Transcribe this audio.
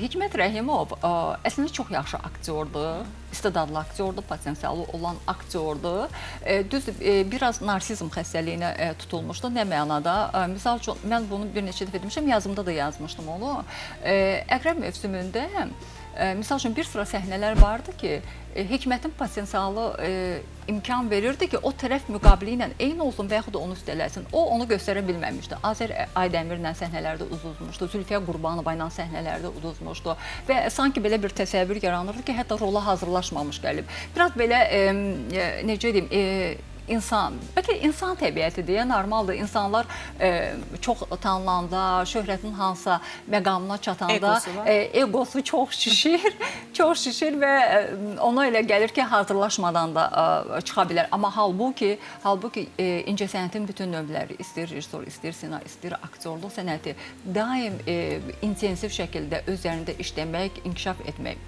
Hikmət Rəhimov əslində çox yaxşı aktyordur, istedadlı aktyordur, potensialı olan aktyordur. Düzdür, biraz narsizm xəstəliyinə tutulmuşdu. Nə mənada? Misal üçün, mən bunu bir neçə dəfə demişəm, yazımda da yazmışdım onu. Əqrəb mövsümündə, misal üçün, bir sıra səhnələr vardı ki, Hikmətin potensialı imkan verirdi ki, o tərəf müqabili ilə eyni olsun və yaxud da onu üstələsin. O, onu göstərə bilməmişdi. Azər Aydəmirlə səhnələrdə uduzmuşdu, Zülfiyə Qurbanova ilə səhnələrdə uduzmuşdu və sanki belə bir təsəvvür yaranırdı ki, hətta rola hazırlaşmamış gəlib. Biraz belə, necə deyim, bəlkə insan təbiətidir, normaldır. İnsanlar çox tanınanda, şöhrətin hansısa məqamına çatanda egosu çox şişir və ona elə gəlir ki, hazırlaşmadan da çıxa bilər. Amma halbuki incəsənətin bütün növləri, istəyir rejissor, istəyir ssenari, istəyir aktyorluq sənəti daim intensiv şəkildə özlərində işləmək, inkişaf etmək